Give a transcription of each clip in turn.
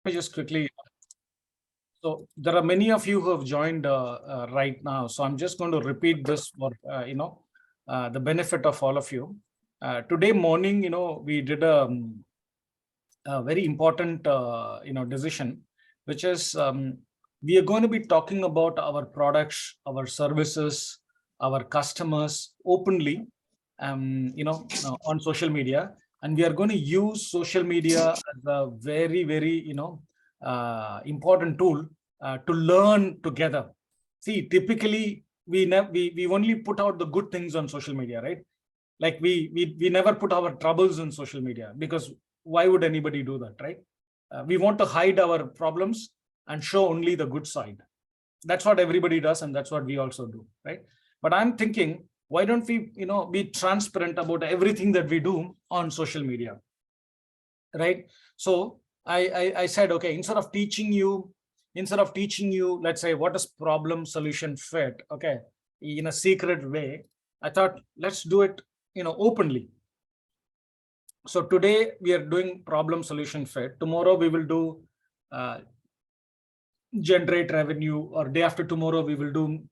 me just quickly. So there are many of you who have joined right now. So I'm just going to repeat this for the benefit of all of you. Today morning, we did a very important decision, which is we are going to be talking about our products, our services, our customers openly, on social media, and we are going to use social media as a very, very important tool to learn together. See, typically we only put out the good things on social media, right? Like we never put our troubles on social media, because why would anybody do that, right? We want to hide our problems and show only the good side. That's what everybody does, and that's what we also do, right? But I'm thinking, why don't we be transparent about everything that we do on social media, right? So I said, okay, instead of teaching you, let's say, what is problem solution fit, okay, in a secret way, I thought, let's do it openly. So today we are doing problem solution fit. Tomorrow we will do generate revenue, or day after tomorrow we will do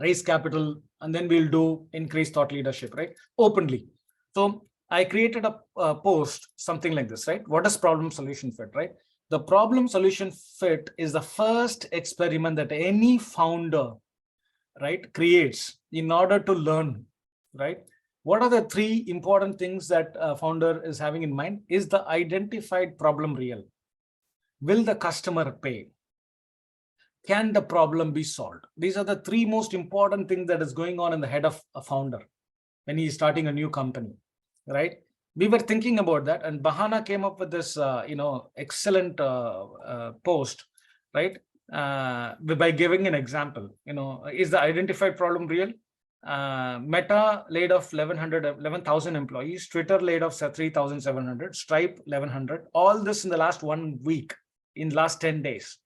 raise capital, and then we'll do increase thought leadership, right? Openly. So I created a post, something like this, right? What is problem solution fit, right? The problem solution fit is the first experiment that any founder, right, creates in order to learn, right? What are the three important things that a founder is having in mind? Is the identified problem real? Will the customer pay? Can the problem be solved? These are the three most important things that is going on in the head of a founder when he is starting a new company, right? We were thinking about that, and Bahana came up with this, excellent post, right? By giving an example, is the identified problem real? Meta laid off 11,000 employees, Twitter laid off 3,700, Stripe 1,100, all this in the last 1 week, in last 10 days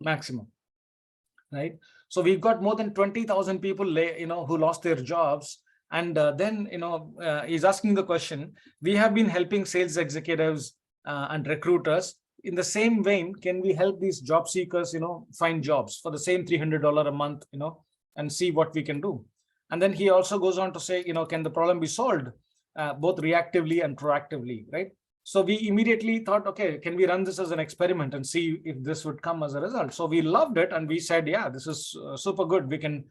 maximum, right? So we've got more than 20,000 people who lost their jobs. And then he's asking the question, we have been helping sales executives and recruiters. In the same vein, can we help these job seekers find jobs for the same $300 a month, and see what we can do? And then he also goes on to say, can the problem be solved both reactively and proactively, right? So we immediately thought, okay, can we run this as an experiment and see if this would come as a result? So we loved it, and we said, yeah, this is super good. We can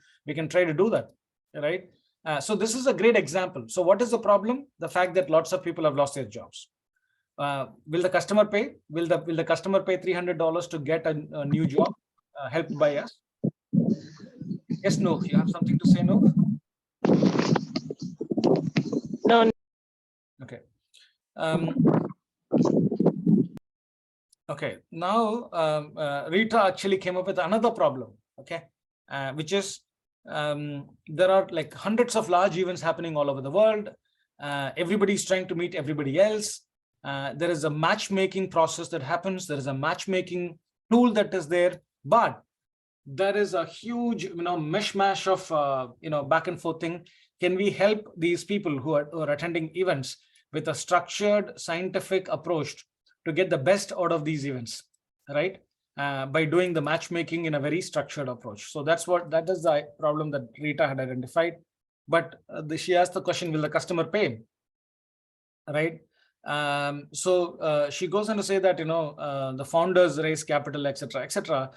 try to do that, right? So this is a great example. So what is the problem? The fact that lots of people have lost their jobs. Will the customer pay? Will the customer pay $300 to get a new job helped by us? Yes, no. You have something to say, no? No. Okay. Okay. Now Rita actually came up with another problem. Okay, which is there are like hundreds of large events happening all over the world. Everybody's trying to meet everybody else. There is a matchmaking process that happens. There is a matchmaking tool that is there, but there is a huge mishmash of back and forth thing. Can we help these people who are attending events with a structured scientific approach to get the best out of these events, right? By doing the matchmaking in a very structured approach. So that is the problem that Rita had identified. But she asked the question, will the customer pay, right? So she goes on to say that the founders raise capital, etc.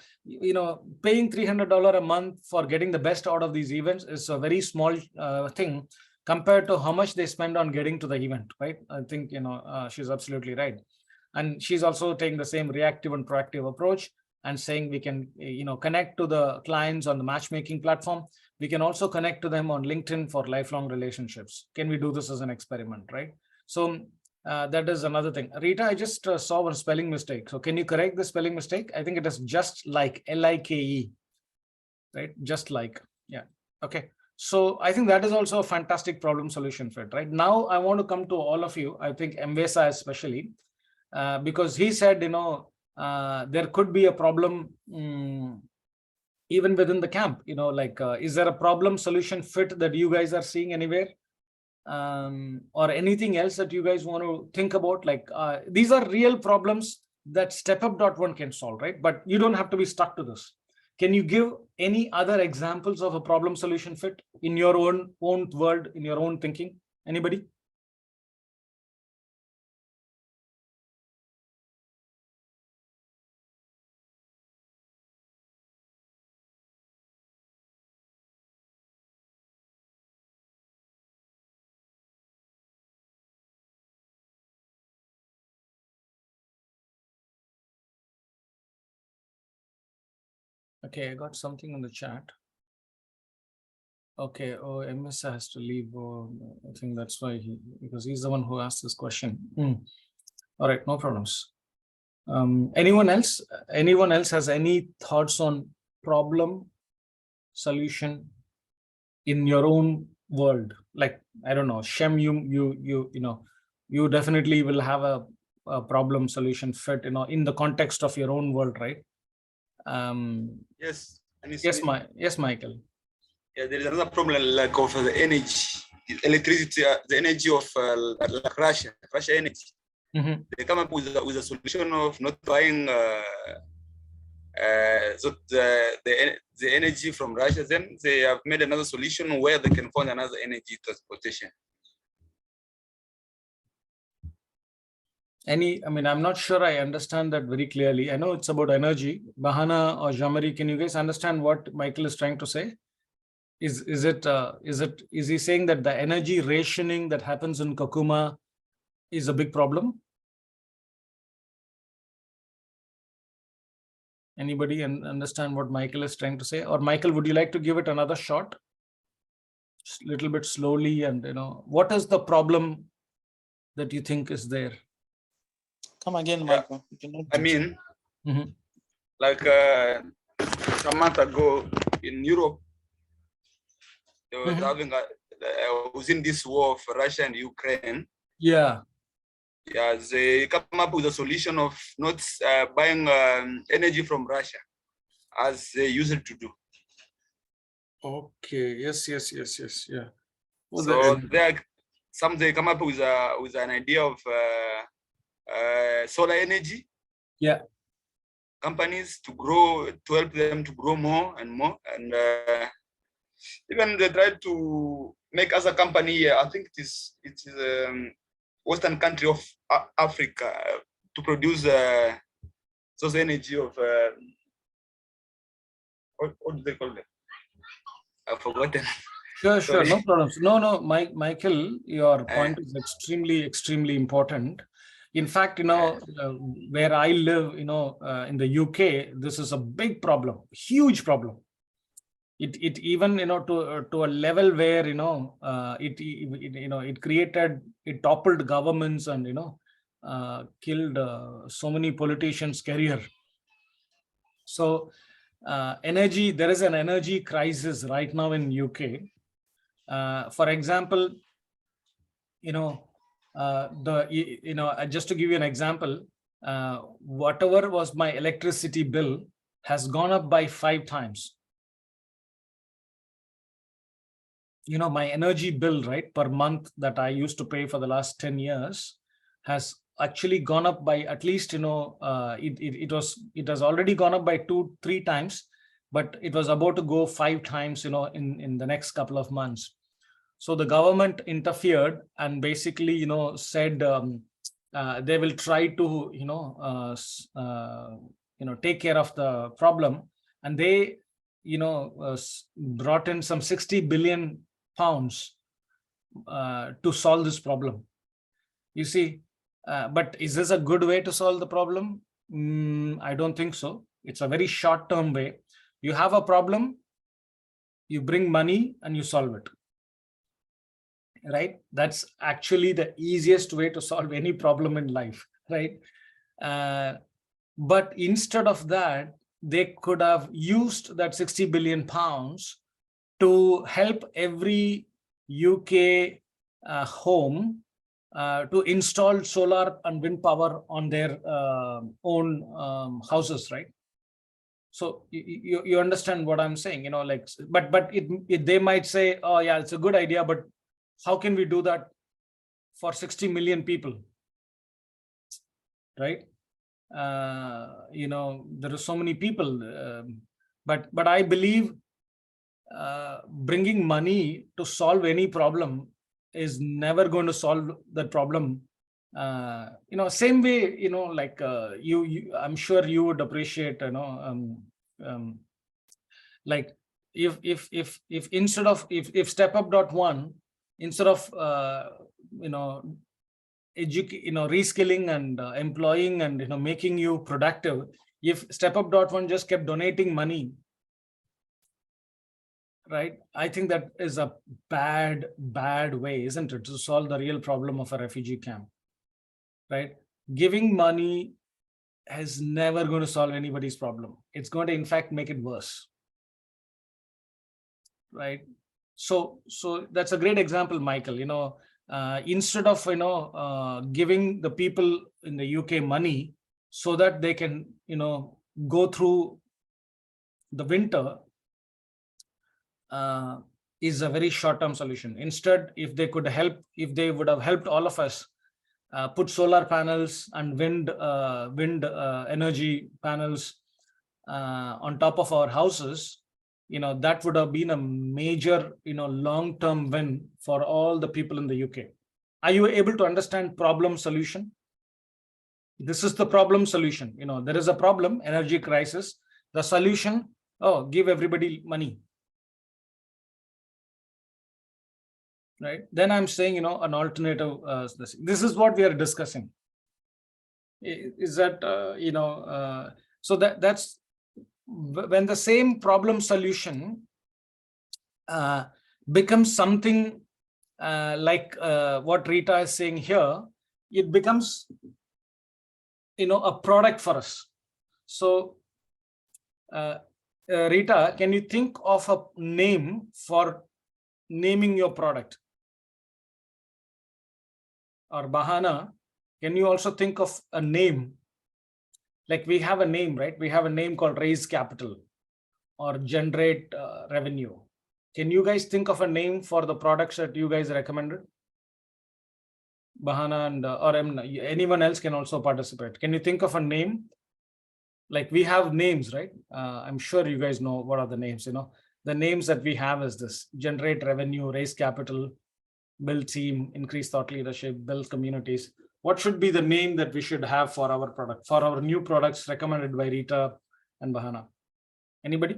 Paying $300 a month for getting the best out of these events is a very small thing compared to how much they spend on getting to the event, right? I think she's absolutely right. And she's also taking the same reactive and proactive approach and saying we can connect to the clients on the matchmaking platform. We can also connect to them on LinkedIn for lifelong relationships. Can we do this as an experiment, right? So that is another thing. Rita, I just saw one spelling mistake. So can you correct the spelling mistake? I think it is just like, Like, right? Just like, yeah. Okay. So I think that is also a fantastic problem solution fit, right? Now I want to come to all of you. I think M-Vesa especially, because he said, there could be a problem even within the camp, is there a problem solution fit that you guys are seeing anywhere? Or anything else that you guys want to think about? Like these are real problems that StepUp.one can solve, right? But you don't have to be stuck to this. Can you give any other examples of a problem solution fit in your own world, in your own thinking? Anybody? Okay, I got something in the chat. Okay, oh, MS has to leave. Oh, I think that's why because he's the one who asked this question. All right, no problems. Anyone else? Anyone else has any thoughts on problem solution in your own world? Like, I don't know, Shem, you definitely will have a problem solution fit, in the context of your own world, right? Yes. Yes, Michael. Yeah, there is another problem like of the energy, electricity, the energy of like Russia energy. They come up with a solution of not buying the energy from Russia. Then they have made another solution where they can find another energy transportation. I'm not sure I understand that very clearly. I know it's about energy. Bahana or Jean-Marie, can you guys understand what Michael is trying to say? Is he saying that the energy rationing that happens in Kakuma is a big problem? Anybody understand what Michael is trying to say? Or Michael, would you like to give it another shot? Just a little bit slowly, and what is the problem that you think is there? Come again, Michael. I mean, like a month ago in Europe, they were having within this war of Russia and Ukraine. Yeah. Yeah, they come up with a solution of not buying energy from Russia as they used to do. Okay. Yes. Yeah. Well, so they come up with an idea of solar energy. Yeah. Companies to help them to grow more and more, and even they tried to make as a company. I think it is Western country of Africa to produce source energy of what do they call it? I've forgotten. Sure, no problems. No, Michael, your point is extremely important. In fact, where I live, in the UK, this is a big problem, huge problem. It even to a level where it toppled governments and killed so many politicians' career. So energy, there is an energy crisis right now in UK. For example, just to give you an example, whatever was my electricity bill has gone up by 5 times. My energy bill, right, per month that I used to pay for the last 10 years has actually gone up by at least, it has already gone up by 2-3 times, but it was about to go 5 times, in the next couple of months. So the government interfered and basically, said they will try to, take care of the problem, and they, brought in some 60 billion pounds to solve this problem. You see, but is this a good way to solve the problem? I don't think so. It's a very short-term way. You have a problem, you bring money and you solve it. Right? That's actually the easiest way to solve any problem in life, right? But instead of that, they could have used that 60 billion pounds to help every UK home to install solar and wind power on their own houses, right? So you understand what I'm saying, but they might say, oh yeah, it's a good idea, but how can we do that for 60 million people, right? You know, there are so many people, but I believe bringing money to solve any problem is never going to solve that problem. You know, same way, you know, like you I'm sure you would appreciate, you know, like if instead of if step up.one, instead of you know, reskilling and employing and, you know, making you productive, if step up.one just kept donating money, right? I think that is a bad way, isn't it, to solve the real problem of a refugee camp, right? Giving money is never going to solve anybody's problem. It's going to, in fact, make it worse, right? So that's a great example, Michael. You know, instead of, you know, giving the people in the UK money so that they can, you know, go through the winter, is a very short-term solution. Instead, if they could help, if they would have helped all of us put solar panels and wind energy panels on top of our houses, you know, that would have been a major, you know, long-term win for all the people in the UK. Are you able to understand problem solution? This is the problem solution. You know, there is a problem, energy crisis. The solution, oh, give everybody money. Right? Then I'm saying, you know, an alternative. This is what we are discussing. Is that, you know, so that's when the same problem solution becomes something like what Rita is saying here, it becomes, you know, a product for us. So Rita, can you think of a name for naming your product? Or Bahana, can you also think of a name? Like we have a name, right? We have a name called Raise Capital or Generate Revenue. Can you guys think of a name for the products that you guys recommended? Bahana and or anyone else can also participate. Can you think of a name? Like we have names, right? I'm sure you guys know what are the names, you know. The names that we have is this: Generate Revenue, Raise Capital, Build Team, Increase Thought Leadership, Build Communities. What should be the name that we should have for our product, for our new products recommended by Rita and Bahana? Anybody?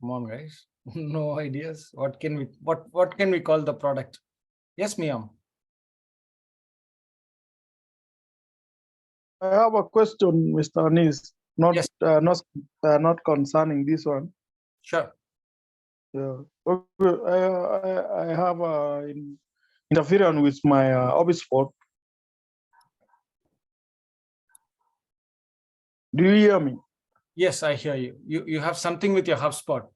Come on, guys. No ideas. What can we call the product? Yes, Miyam. I have a question, Mr. Anis, not Yes. Not concerning this one. Sure. Yeah. I have interference with my Oxford. Do you hear me? Yes, I hear you. You have something with your HubSpot.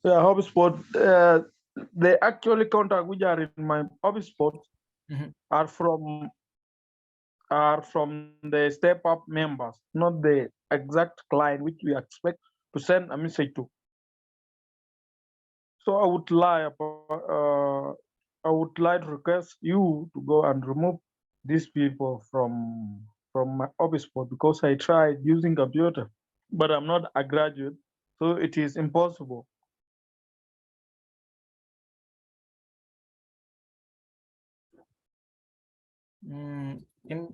Yeah, HubSpot. They actually contact which are in my HubSpot are from the Step Up members, not the exact client which we expect to send a message to. So I would like to request you to go and remove these people from my HubSpot, because I tried using computer, but I'm not a graduate, so it is impossible.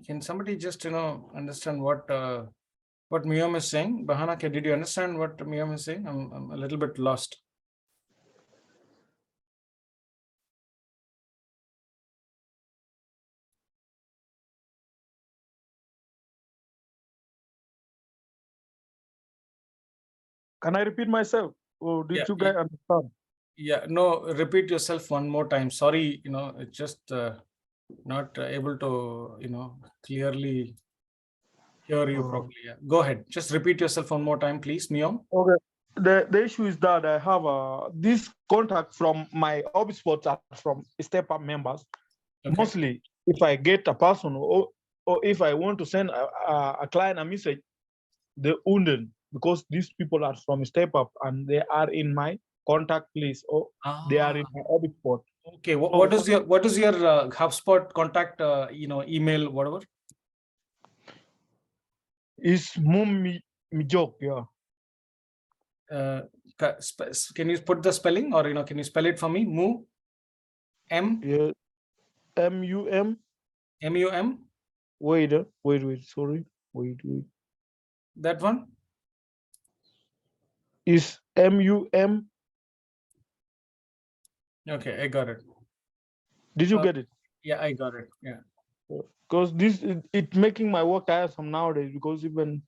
Can somebody just, you know, understand what Miyam is saying? Bahana, did you understand what Miyam is saying? I'm a little bit lost. Can I repeat myself, or did you guys understand? Yeah, no, repeat yourself one more time. Sorry, you know, it's just not able to, you know, clearly hear you properly. Yeah. Go ahead. Just repeat yourself one more time, please, Miyam. Okay. The issue is that I have this contact from my HubSpot are from Step Up members. Okay. Mostly, if I get a person or if I want to send a client a message, they wouldn't, because these people are from Step Up and they are in my contact list, or they are in my HubSpot. Okay, what is your HubSpot contact email, whatever? It's Mijok, yeah. Can you put the spelling, or can you spell it for me? M Yeah. MUM. MUM, Wait, sorry. Wait. that one? It's MUM. Okay, I got it. Did you Uh, get it? Yeah, I got it. Yeah. Because this it making my work tiresome nowadays, because even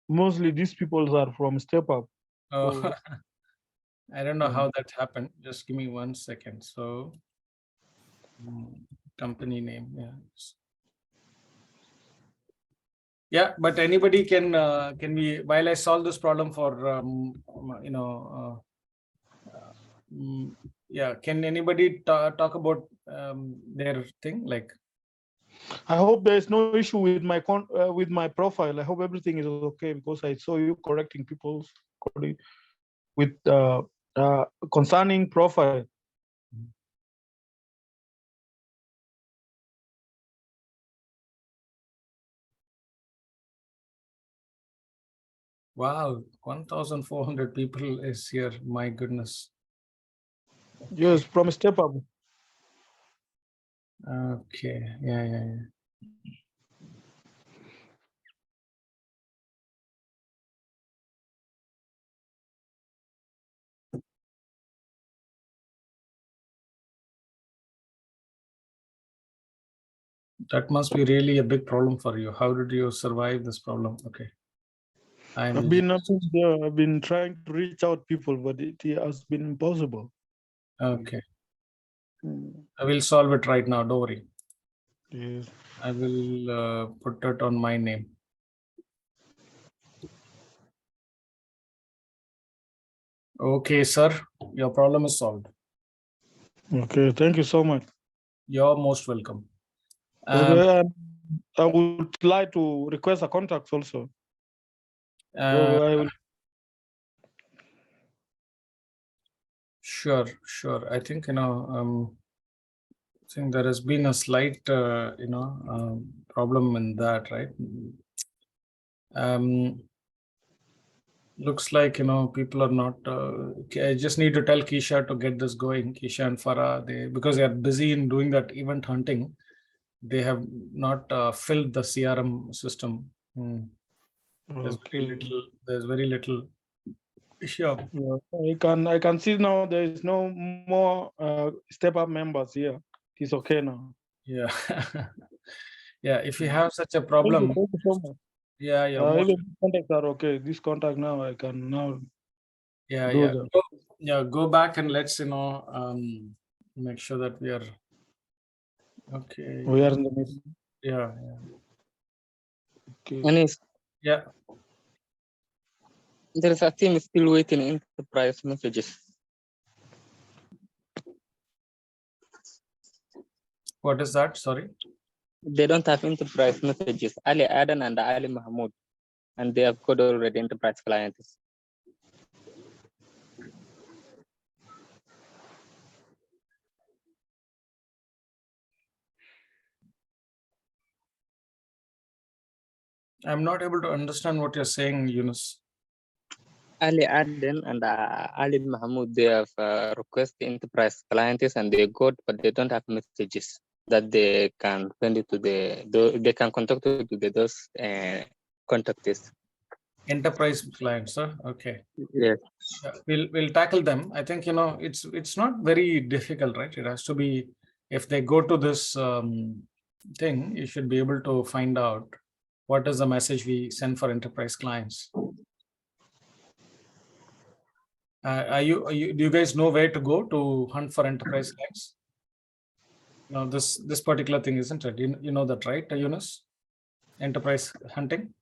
mostly these people are from Step Up. Oh, So, I don't know yeah. how that happened. Just give me 1 second. So, company name, yeah. Yeah, but anybody can we, while I solve this problem for yeah, can anybody talk about their thing, like? I hope there is no issue with with my profile. I hope everything is okay, because I saw you correcting people's with concerning profile. Wow, 1,400 people is here. My goodness. Yes, from Step Up. Okay, yeah. That must be really a big problem for you. How did you survive this problem? Okay. I've been trying to reach out people, but it has been impossible. Okay. I will solve it right now. Don't worry. Yes. I will put it on my name. Okay, sir. Your problem is solved. Okay, thank you so much. You're most welcome. Okay, I would like to request a contact also. So I will. Sure. I think, I think there has been a slight, problem in that, right? Looks like, people are not, I just need to tell Kisha to get this going. Kisha and Farah, because they are busy in doing that event hunting, they have not filled the CRM system. There's very little. Sure. Yeah, I can see now there is no more Step Up members here. It's okay now. Yeah. Yeah, if you have such a problem, Thank you so much. yeah, Even these contacts are okay. This contact now I can now. yeah. Go back and let's make sure that we are okay. We are in the meeting. Yeah. Okay. Anis, Yeah. there is a team still waiting in enterprise messages. What is that? Sorry. They don't have enterprise messages. Ali Adan and Ali Mahmoud, and they have got already enterprise clients. I'm not able to understand what you're saying, Yunus. Ali Aden and Ali Mahmoud, they have requested enterprise clients and they got, but they don't have messages that they can send it to they can contact to those contacts. Enterprise clients, huh? Okay. Yes. We'll tackle them. I think it's not very difficult, right? It has to be, if they go to this thing, you should be able to find out what is the message we send for enterprise clients. Do you guys know where to go to hunt for enterprise clients? This particular thing, isn't it? You know that, right, Yunus? Enterprise hunting.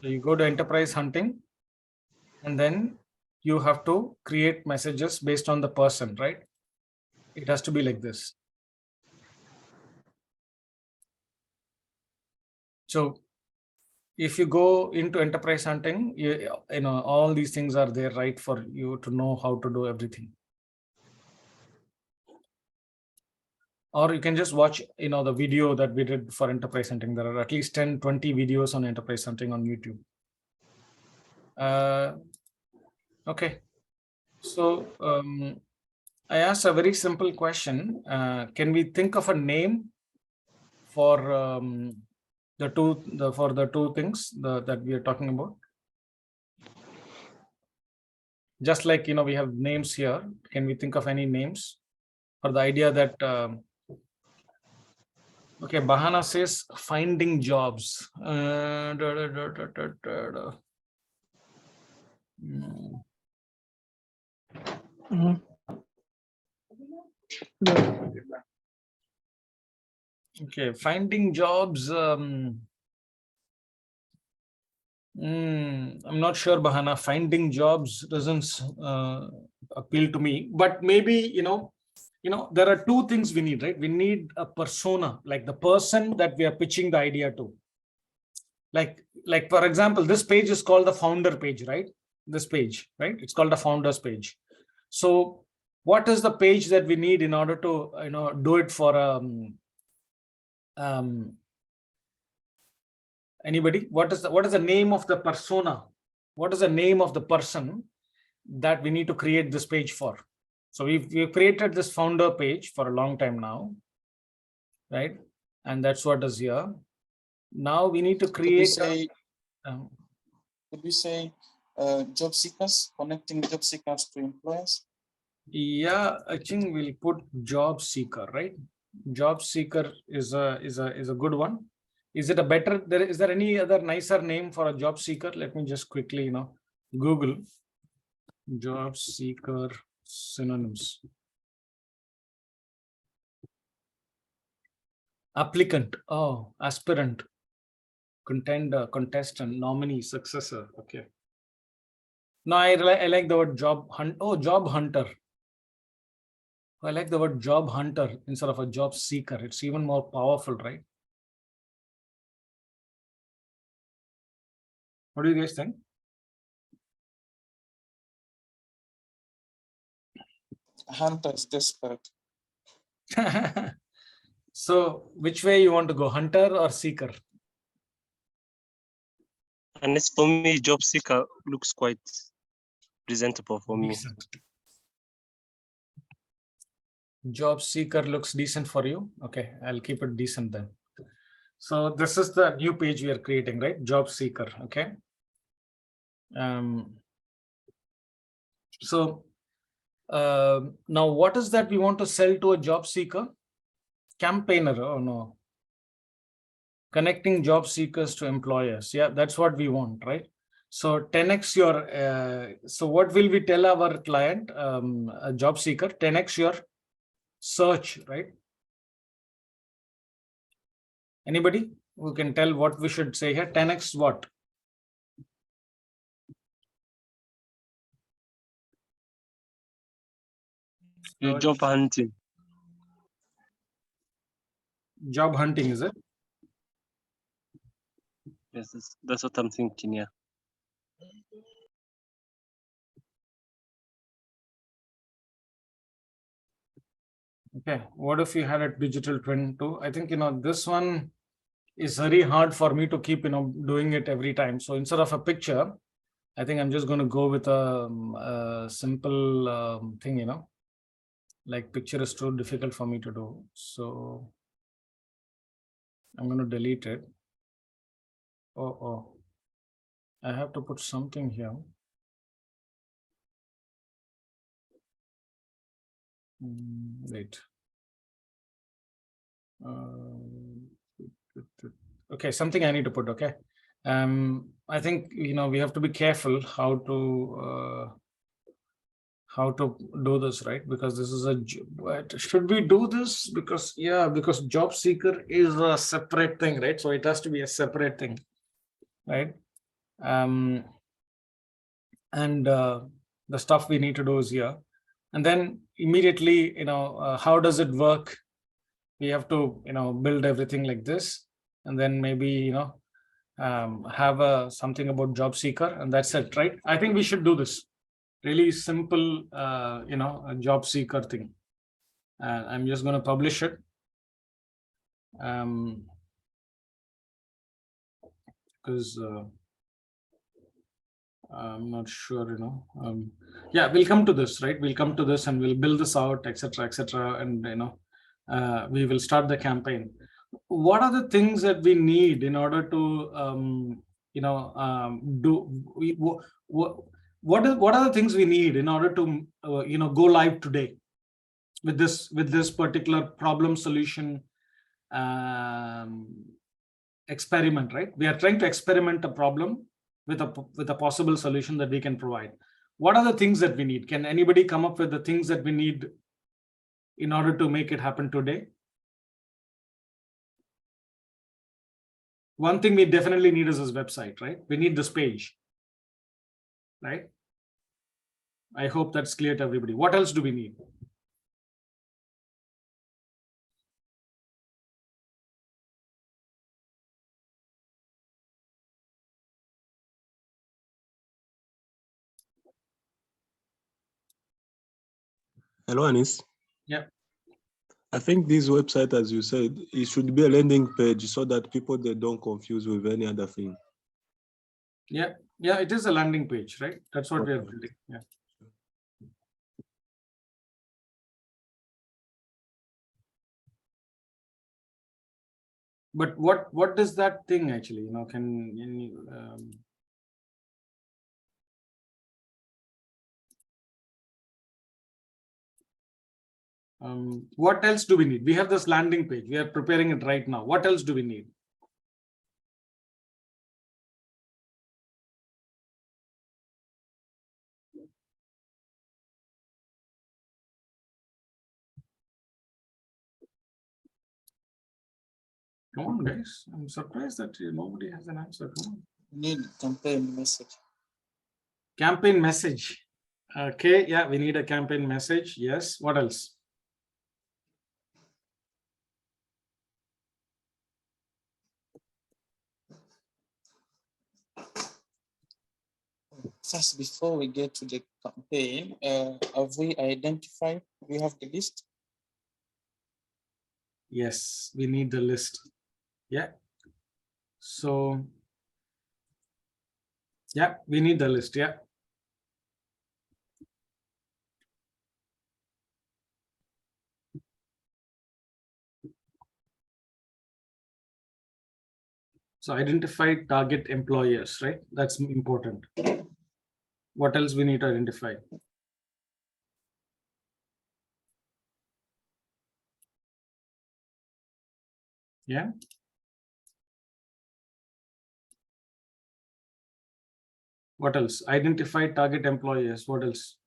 So you go to enterprise hunting, and then you have to create messages based on the person, right? It has to be like this. So if you go into enterprise hunting, you know, all these things are there, right, for you to know how to do everything. Or you can just watch, you know, the video that we did for enterprise hunting. There are at least 10, 20 videos on enterprise hunting on YouTube. Okay. So I asked a very simple question. Can we think of a name for the two things that we are talking about? Just like, you know, we have names here. Can we think of any names for the idea that okay, Bahana says finding jobs. Mhm. Okay, finding jobs. I'm not sure, Bahana. Finding jobs doesn't appeal to me, but maybe, you know, there are two things we need, right? We need a persona, like the person that we are pitching the idea to. Like for example, this page is called the founder page, right? This page, right? It's called the founders page. So what is the page that we need in order to, you know, do it for anybody? What is the name of the persona? What is the name of the person that we need to create this page for? So we've created this founder page for a long time now, right? And that's what is here. Now we need to create. Could we say job seekers, connecting job seekers to employers? Yeah, I think we'll put job seeker, right? Job seeker is a good one. Is it a better? Is there any other nicer name for a job seeker? Let me just quickly, you know, Google job seeker synonyms. Applicant. Oh, aspirant. Contender, contestant, nominee, successor. Okay. No, I like the word job hunt. Oh, job hunter. I like the word job hunter instead of a job seeker. It's even more powerful, right? What do you guys think? Hunter is desperate. So which way you want to go, hunter or seeker? And it's for me, job seeker looks quite presentable for me. Decent. Job seeker looks decent for you. Okay, I'll keep it decent then. So this is the new page we are creating, right? Job seeker. Okay. So now what is that we want to sell to a job seeker? Campaigner. Oh no. Connecting job seekers to employers. Yeah, that's what we want, right? So 10x your, so what will we tell our client, a job seeker? 10x your search, right? Anybody who can tell what we should say here? 10x what? Your job hunting. Job hunting, is it? Yes, that's what I'm thinking, yeah. Okay, what if you had a digital twin too? I think, you know, this one is very hard for me to keep, you know, doing it every time. So instead of a picture, I think I'm just going to go with a simple thing, you know, like picture is too difficult for me to do. So I'm going to delete it. Oh, I have to put something here. Wait. Okay, something I need to put. Okay. I think, you know, we have to be careful how to do this, right? Because this is should we do this? Because because job seeker is a separate thing, right? So it has to be a separate thing, right? And the stuff we need to do is here. And then immediately, you know, how does it work? We have to, you know, build everything like this. And then maybe, you know, have something about job seeker, and that's it, right? I think we should do this really simple, a job seeker thing. I'm just going to publish it. Because I'm not sure, yeah, we'll come to this, right? We'll come to this and we'll build this out, etc., etc., and we will start the campaign. What are the things that we need in order to what are the things we need in order to go live today with this particular problem solution experiment, right? We are trying to experiment a problem with a possible solution that we can provide. What are the things that we need? Can anybody come up with the things that we need in order to make it happen today? One thing we definitely need is this website, right? We need this page, right? I hope that's clear to everybody. What else do we need? Hello, Anis. Yeah. I think this website, as you said, it should be a landing page so that people, they don't confuse with any other thing. Yeah, it is a landing page, right? That's what we are building. Yeah. But what does that thing actually, can you, what else do we need? We have this landing page. We are preparing it right now. What else do we need? Come on, guys. I'm surprised that nobody has an answer. Come on. Need campaign message. Campaign message. Okay, yeah, we need a campaign message. Yes. What else? First, before we get to the campaign, have we identified? We have the list. Yes, we need the list. Yeah. So, yeah, we need the list. Yeah. So identify target employers, right? That's important. What else we need to identify? Yeah. What else? Identify target employers. What else?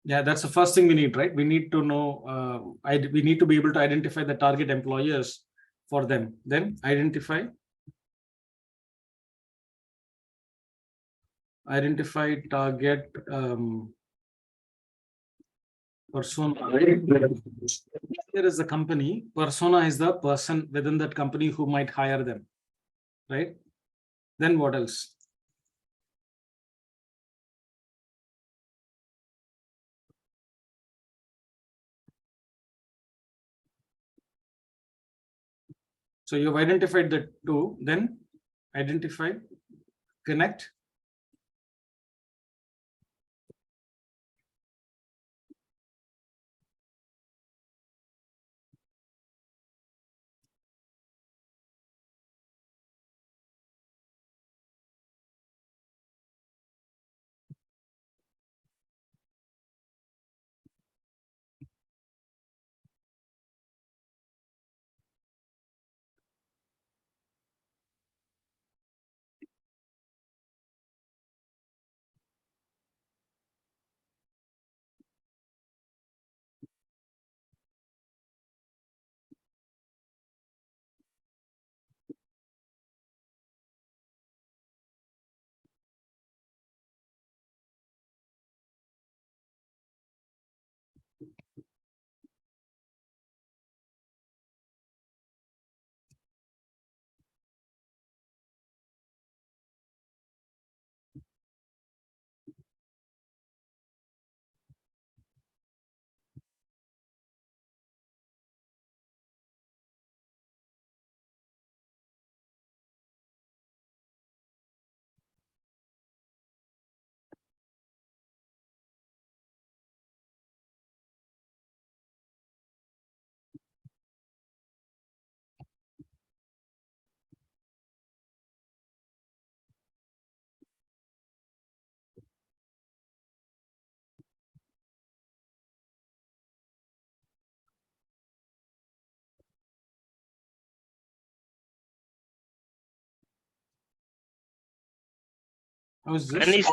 Yeah, that's the first thing we need, right? We need to know, we need to be able to identify the target employers for them. Then identify target persona. Here is the company. Persona is the person within that company who might hire them, right? Then what else? So you've identified the two, then identify, connect. How is this? Anis,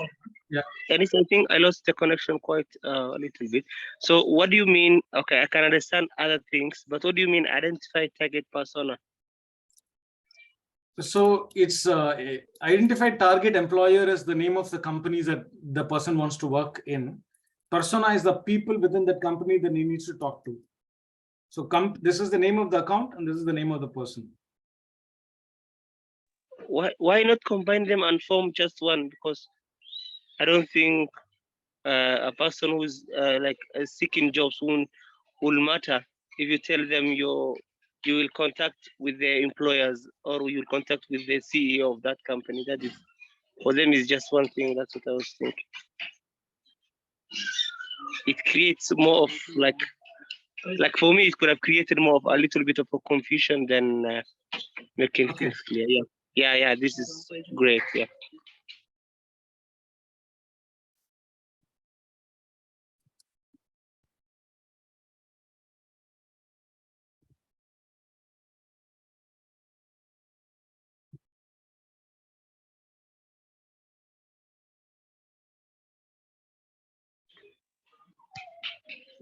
Yeah. Anis, I think I lost the connection quite a little bit. So what do you mean? Okay, I can understand other things, but what do you mean identify target persona? So it's identified target employer is the name of the companies that the person wants to work in. Persona is the people within that company that he needs to talk to. So this is the name of the account and this is the name of the person. Why not combine them and form just one? Because I don't think a person who's seeking jobs will matter if you tell them you will contact with their employers or you'll contact with the CEO of that company. That is for them is just one thing. That's what I was thinking. It creates more of like for me, it could have created more of a little bit of a confusion than making Okay. things clear. Yeah. This is great. Yeah.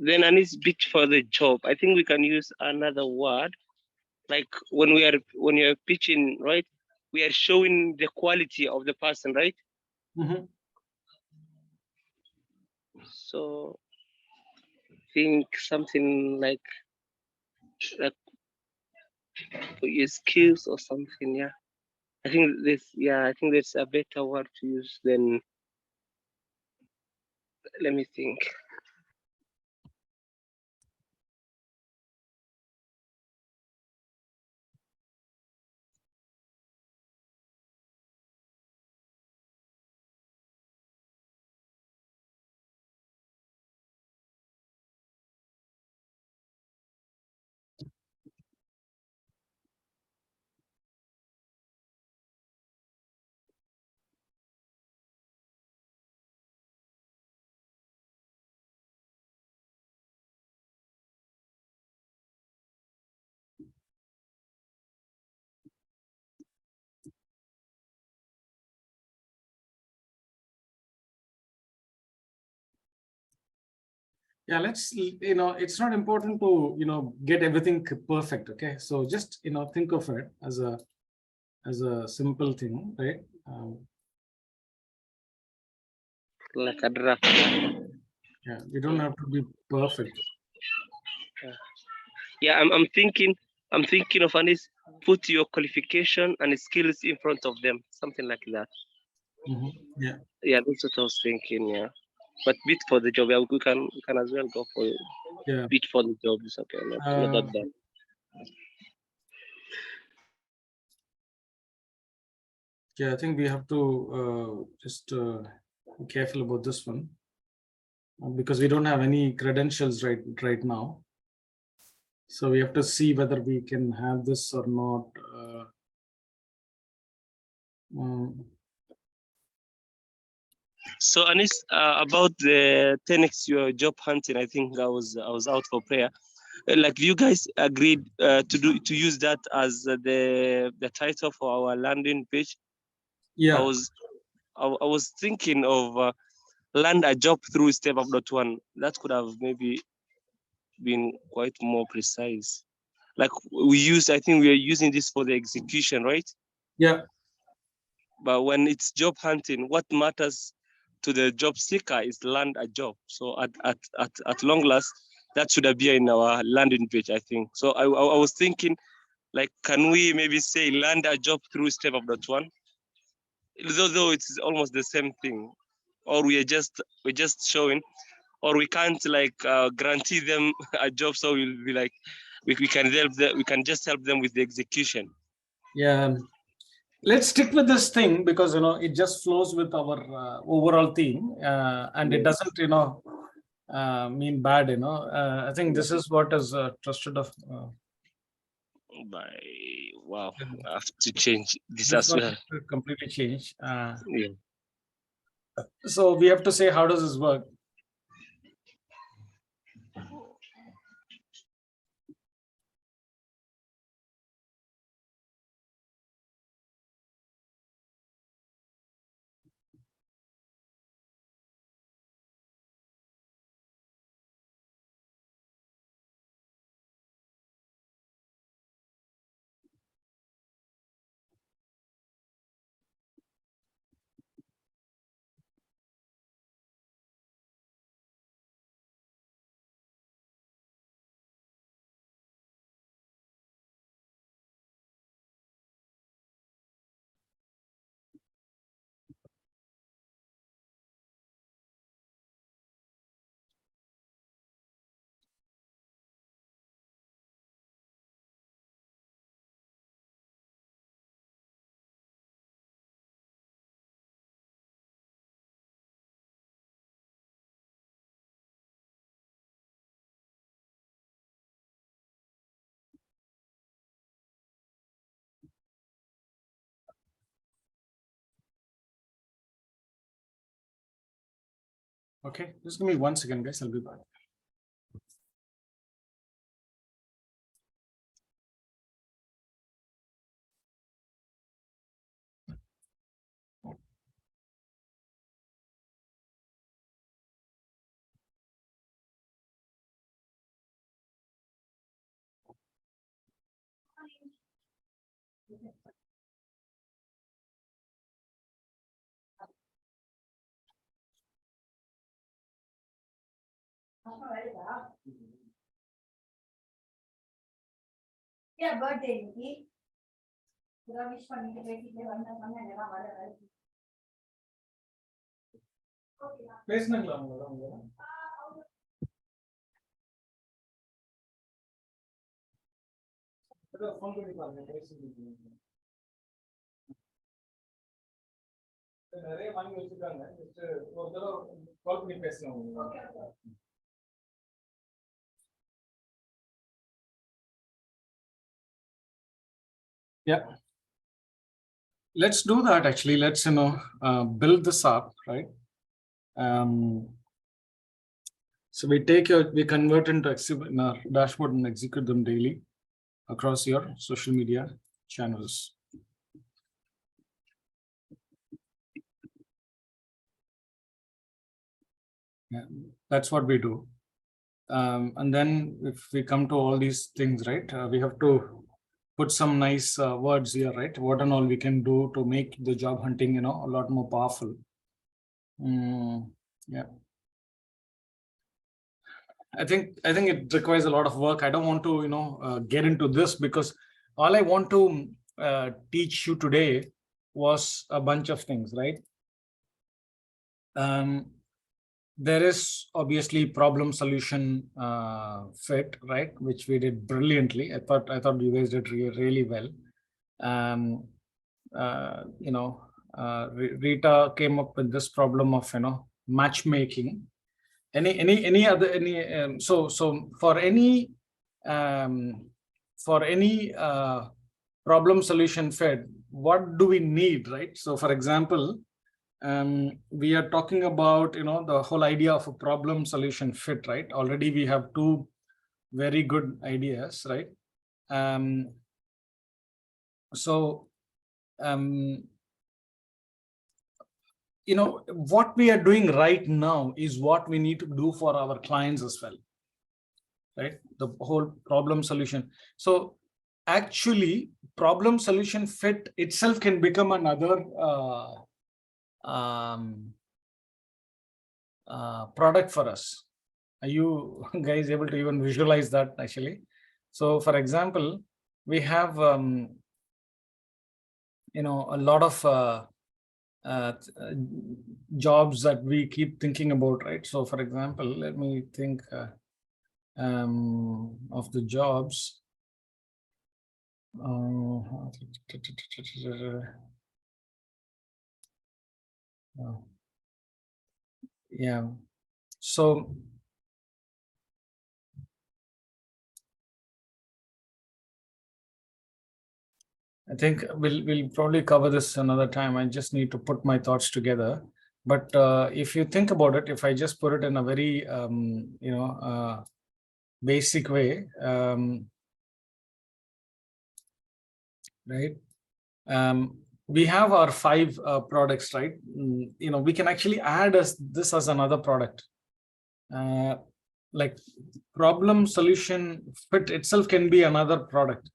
Then I need bit for the job. I think we can use another word. Like when you're pitching, right? We are showing the quality of the person, right? Mm-hmm. So think something like for your skills or something. Yeah. I think there's a better word to use than, let me think. Yeah, let's, it's not important to, get everything perfect. Okay. So just, think of it as a simple thing, right? Like a draft. Yeah, we don't have to be perfect. Yeah, I'm thinking of Anis, put your qualification and skills in front of them, something like that. Mm-hmm. Yeah. Yeah, that's what I was thinking. Yeah, but bid for the job. Yeah, we can as well go for Yeah. bid for the job. It's okay, not that bad. Yeah, I think we have to just be careful about this one because we don't have any credentials right now. So we have to see whether we can have this or not. So Anis, about the 10x your job hunting, I think I was out for prayer. Like you guys agreed to use that as the title for our landing page. Yeah. I was thinking of land a job through StepUp.one. That could have maybe been quite more precise. Like I think we are using this for the execution, right? Yeah. But when it's job hunting, what matters to the job seeker is land a job. So at long last, that should appear in our landing page, I think. So I was thinking, like, can we maybe say land a job through StepUp.one? Though it's almost the same thing, or we're just showing, or we can't like guarantee them a job. So we'll be like, we can help them. We can just help them with the execution. Yeah. Let's stick with this thing because it just flows with our overall theme and it doesn't mean bad. I think this is what is trusted of. Wow, I have to change this This as one well. completely change. Yeah. So we have to say, how does this work? Okay, just give me 1 second, guys. I'll be back. நிறைய வாங்கி வச்சிருக்காங்க. ஒரு தடவை கால் பண்ணி பேசலாம். Yeah, let's do that. Actually, let's build this up, right? So we convert into in our dashboard and execute them daily across your social media channels. Yeah, that's what we do. And then if we come to all these things, right, we have to put some nice words here, right? What and all we can do to make the job hunting, a lot more powerful. Yeah. I think it requires a lot of work. I don't want to, get into this because all I want to teach you today was a bunch of things, right? There is obviously problem solution fit, right, which we did brilliantly. I thought you guys did really well. Rita came up with this problem of matchmaking. Any other so for any problem solution fit, what do we need, right? So for example, we are talking about the whole idea of a problem solution fit, right? Already we have two very good ideas, right? What we are doing right now is what we need to do for our clients as well, right? The whole problem solution. So actually problem solution fit itself can become another product for us. Are you guys able to even visualize that actually? So for example, we have a lot of jobs that we keep thinking about, right? So for example, let me think of the jobs. Yeah, so I think we'll probably cover this another time. I just need to put my thoughts together. But if you think about it, if I just put it in a very basic way, right? We have our 5 products, right? We can actually add this as another product. Like problem solution fit itself can be another product.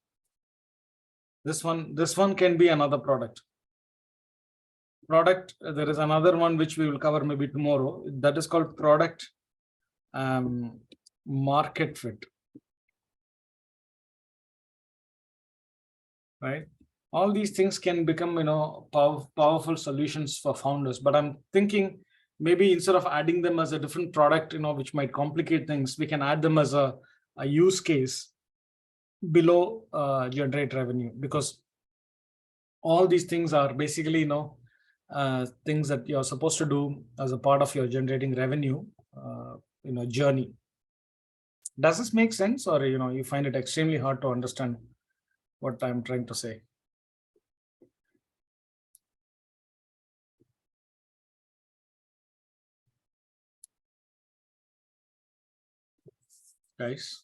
This one can be another product. There is another one which we will cover maybe tomorrow. That is called product market fit, right? All these things can become powerful solutions for founders. But I'm thinking maybe instead of adding them as a different product, which might complicate things, we can add them as a use case below generate revenue, because all these things are basically things that you're supposed to do as a part of your generating revenue journey. Does this make sense, or you find it extremely hard to understand what I'm trying to say? guys?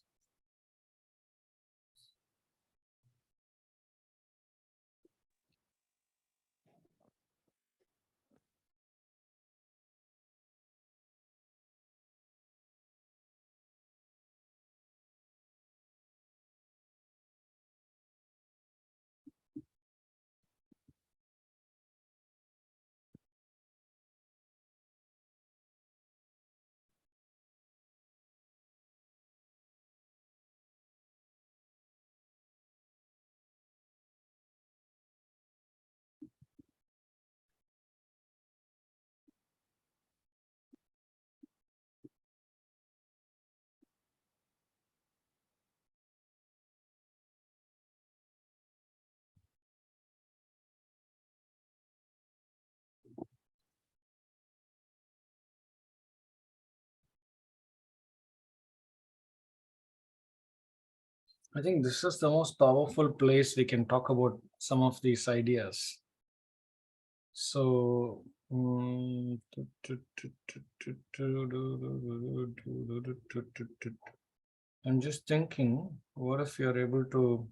I think this is the most powerful place we can talk about some of these ideas. So, I'm just thinking, what if you're able to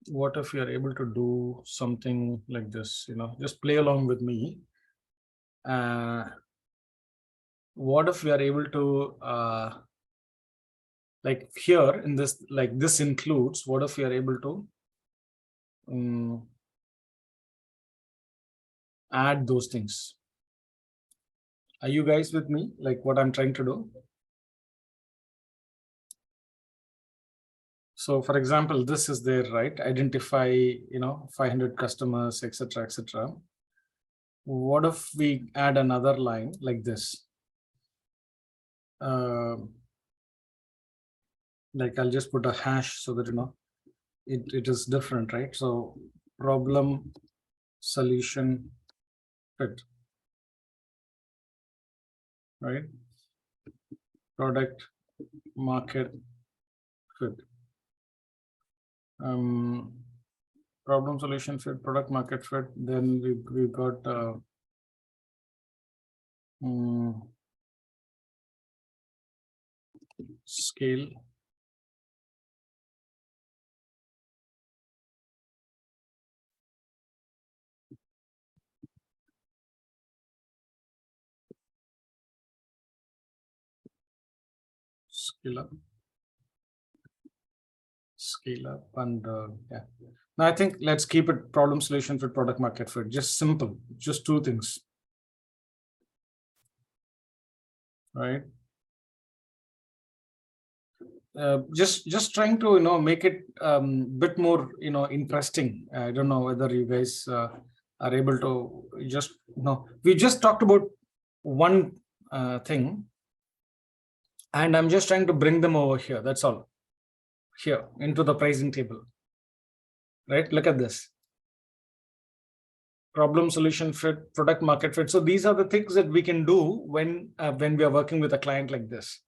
what if you're able to do something like this, just play along with me. What if we are able to like here in this, like this includes, what if we are able to add those things? Are you guys with me? Like what I'm trying to do? So for example, this is there, right? Identify, 500 customers, etc., etc. What if we add another line like this? Like I'll just put a hash so that it is different, right? So problem, solution, fit, right? Product, market, fit. Problem, solution, fit, product, market, fit. Then we got scale. Scale up and yeah. Now I think let's keep it problem, solution, fit, product, market, fit. Just simple, just two things, right? Just trying to make it bit more interesting. I don't know whether you guys are able to just we just talked about one thing, and I'm just trying to bring them over here. That's all. Here into the pricing table, right? Look at this. Problem, solution, fit, product, market, fit. So these are the things that we can do when we are working with a client like this.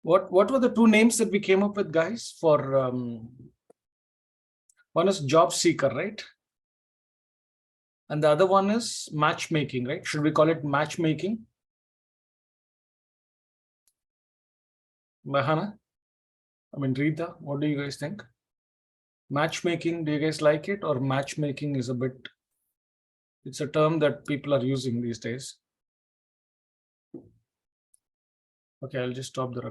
What were the two names that we came up with, guys? For one is job seeker, right? And the other one is matchmaking, right? Should we call it matchmaking? Mahana, I mean, Rita, what do you guys think? Matchmaking, do you guys like it? Or matchmaking is a bit, it's a term that people are using these days. Okay, I'll just stop the